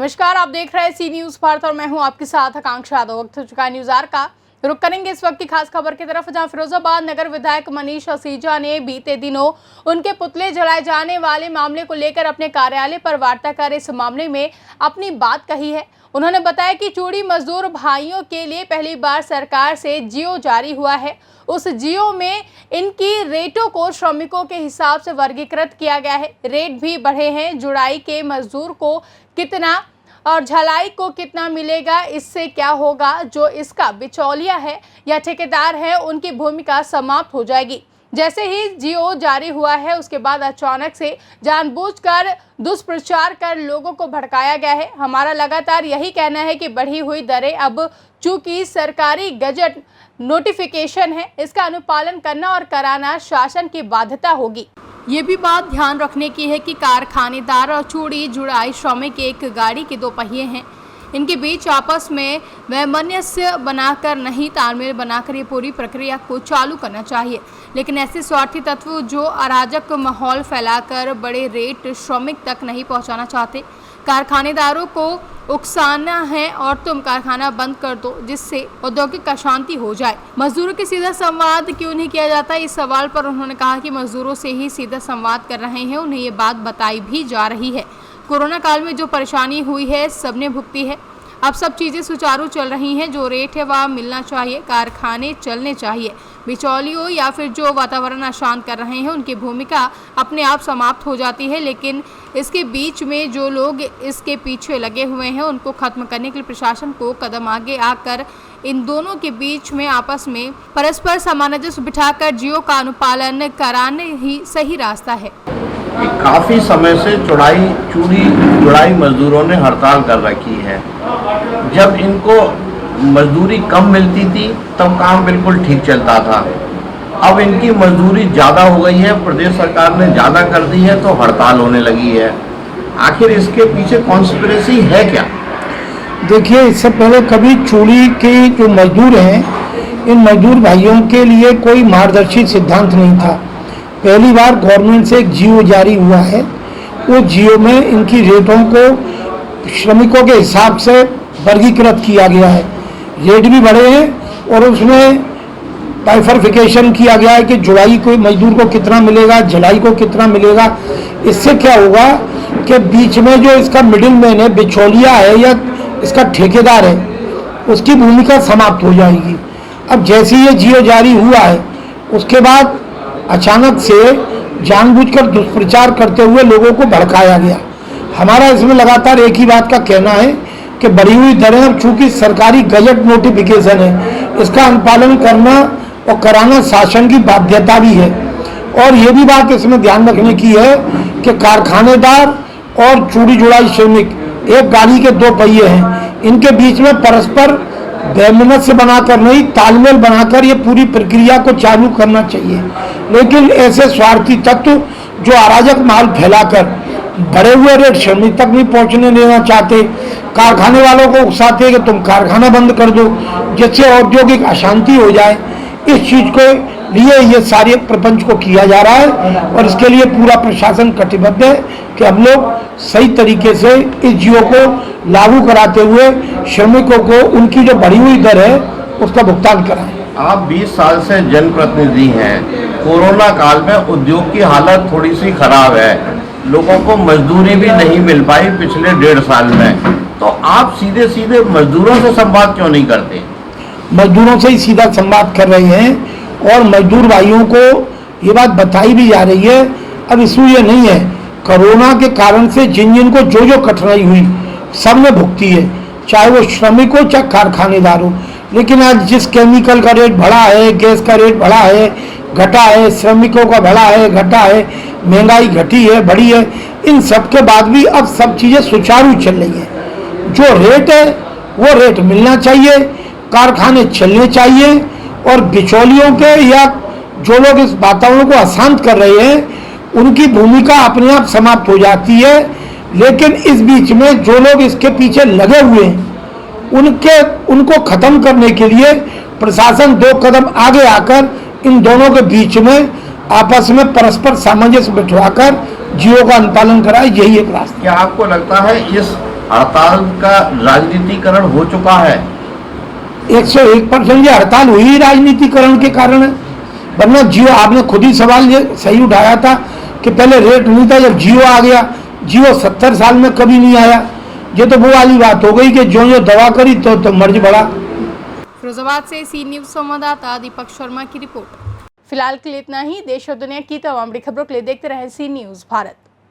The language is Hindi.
नमस्कार, आप देख रहे हैं सी न्यूज भारत और मैं हूं आपके साथ आकांक्षा यादव। वक्त हो चुका है न्यूज आर का। रुक करेंगे इस वक्त की खास खबर की तरफ, जहां फिरोजाबाद नगर विधायक मनीष असीजा ने बीते दिनों उनके पुतले जलाए जाने वाले मामले को लेकर अपने कार्यालय पर वार्ता कर इस मामले में अपनी बात कही है। उन्होंने बताया कि चूड़ी मजदूर भाइयों के लिए पहली बार सरकार से जियो जारी हुआ है। उस जियो में इनकी रेटों को श्रमिकों के हिसाब से वर्गीकृत किया गया है। रेट भी बढ़े हैं। जुड़ाई के मजदूर को कितना और झलाई को कितना मिलेगा, इससे क्या होगा? जो इसका बिचौलिया है या ठेकेदार है, उनकी भूमिका समाप्त हो जाएगी। जैसे ही जियो जारी हुआ है, उसके बाद अचानक से जानबूझकर दुष्प्रचार कर लोगों को भड़काया गया है। हमारा लगातार यही कहना है कि बढ़ी हुई दरें अब चूंकि सरकारी गजट नोटिफिकेशन है, इसका अनुपालन करना और कराना शासन की बाध्यता होगी। ये भी बात ध्यान रखने की है कि कारखानेदार और चूड़ी जुड़ाई श्रमिक एक गाड़ी के दो पहिए हैं। इनके बीच आपस में वैमनस्य बनाकर नहीं, तालमेल बनाकर ये पूरी प्रक्रिया को चालू करना चाहिए। लेकिन ऐसे स्वार्थी तत्व जो अराजक माहौल फैलाकर बड़े रेट श्रमिक तक नहीं पहुंचाना चाहते। कारखानेदारों को उकसाना है और तुम कारखाना बंद कर दो, जिससे औद्योगिक अशांति हो जाए। मजदूरों के सीधा संवाद क्यों नहीं किया जाता, इस सवाल पर उन्होंने कहा कि मजदूरों से ही सीधा संवाद कर रहे हैं। उन्हें ये बात बताई भी जा रही है। कोरोना काल में जो परेशानी हुई है सबने भुगती है। अब सब चीज़ें सुचारू चल रही हैं। जो रेट है वह मिलना चाहिए, कारखाने चलने चाहिए। बिचौलियों या फिर जो वातावरण अशांत कर रहे हैं, उनकी भूमिका अपने आप समाप्त हो जाती है। लेकिन इसके बीच में जो लोग इसके पीछे लगे हुए हैं, उनको खत्म करने के लिए प्रशासन को कदम आगे आकर इन दोनों के बीच में आपस में परस्पर सामंजस्य बिठाकर जियो का अनुपालन कराने ही सही रास्ता है। काफ़ी समय से चूड़ी जुड़ाई मजदूरों ने हड़ताल कर रखी है। जब इनको मजदूरी कम मिलती थी तब काम बिल्कुल ठीक चलता था। अब इनकी मजदूरी ज़्यादा हो गई है, प्रदेश सरकार ने ज़्यादा कर दी है, तो हड़ताल होने लगी है। आखिर इसके पीछे कॉन्स्पिरेसी है क्या? देखिए, इससे पहले कभी चूड़ी के जो मजदूर हैं, इन मजदूर भाइयों के लिए कोई मार्गदर्शी सिद्धांत नहीं था। पहली बार गवर्नमेंट से एक जियो जारी हुआ है। वो जियो में इनकी रेटों को श्रमिकों के हिसाब से वर्गीकृत किया गया है। रेट भी बढ़े हैं और उसमें बाइफर्फिकेशन किया गया है कि जुड़ाई को मजदूर को कितना मिलेगा, झलाई को कितना मिलेगा। इससे क्या होगा कि बीच में जो इसका मिडिल मैन है, बिचौलिया है या इसका ठेकेदार है, उसकी भूमिका समाप्त हो जाएगी। अब जैसे ये जियो जारी हुआ है, उसके बाद अचानक से जानबूझकर दुष्प्रचार करते हुए लोगों को भड़काया गया। हमारा इसमें लगातार एक ही बात का कहना है कि बढ़ी हुई दरें अब चूंकि सरकारी गजट नोटिफिकेशन है, इसका अनुपालन करना और कराना शासन की बाध्यता भी है। और ये भी बात इसमें ध्यान रखने की है कि कारखानेदार और चूड़ी जुड़ाई श्रमिक एक गाड़ी के दो पहिए हैं। इनके बीच में परस्पर वैमनस्य बनाकर नहीं, तालमेल बनाकर ये पूरी प्रक्रिया को चालू करना चाहिए। लेकिन ऐसे स्वार्थी तत्व जो अराजक माहौल फैलाकर बढ़े हुए रेट श्रमिक तक नहीं पहुंचने देना चाहते, कारखाने वालों को उकसाते कि तुम कारखाना बंद कर दो, जिससे औद्योगिक अशांति हो जाए, इस चीज को लिए ये सारे प्रपंच को किया जा रहा है। और इसके लिए पूरा प्रशासन कटिबद्ध है कि हम लोग सही तरीके से इस जियो को लागू कराते हुए श्रमिकों को उनकी जो बढ़ी हुई दर है उसका भुगतान कराएं। आप 20 साल से जनप्रतिनिधि हैं। कोरोना काल में उद्योग की हालत थोड़ी सी खराब है, लोगों को मजदूरी भी नहीं मिल पाई पिछले 1.5 साल में, तो आप सीधे सीधे मजदूरों से संवाद क्यों नहीं करते? मजदूरों से ही सीधा संवाद कर रहे हैं और मजदूर भाइयों को ये बात बताई भी जा रही है। अब इशू ये नहीं है, कोरोना के कारण से जिन जिन को जो जो कठिनाई हुई सबने भुगती है, चाहे वो श्रमिक हो चाहे कारखानेदार हो। लेकिन आज जिस केमिकल का रेट बढ़ा है, गैस का रेट बढ़ा है, घटा है, श्रमिकों का बढ़ा है, घटा है, महंगाई घटी है, बढ़ी है, इन सब के बाद भी अब सब चीज़ें सुचारू चल रही हैं। जो रेट है वो रेट मिलना चाहिए, कारखाने चलने चाहिए और बिचौलियों के या जो लोग इस वातावरण को अशांत कर रहे हैं, उनकी भूमिका अपने आप समाप्त हो जाती है। लेकिन इस बीच में जो लोग इसके पीछे लगे हुए हैं, उनको खत्म करने के लिए प्रशासन 2 कदम आगे आकर इन दोनों के बीच में आपस में परस्पर सामंजस्य बिठवाकर जियो का अनुपालन कराए, यही एक रास्ता। क्या आपको लगता है इस हड़ताल का राजनीतिकरण हो चुका है। 101% ये हड़ताल हुई राजनीतिकरण के कारण है। वरना जियो, आपने खुद ही सवाल ये सही उठाया था कि पहले रेट नहीं था, जब जियो आ गया, जियो 70 साल में कभी नहीं आया। ये तो वो वाली बात हो गई कि जो दवा करी तो मर्ज बढ़ा। फिरोजाबाद से सी न्यूज संवाददाता दीपक शर्मा की रिपोर्ट। फिलहाल के लिए इतना ही। देश और दुनिया की तमाम बड़ी खबरों के लिए देखते रहे सी न्यूज भारत।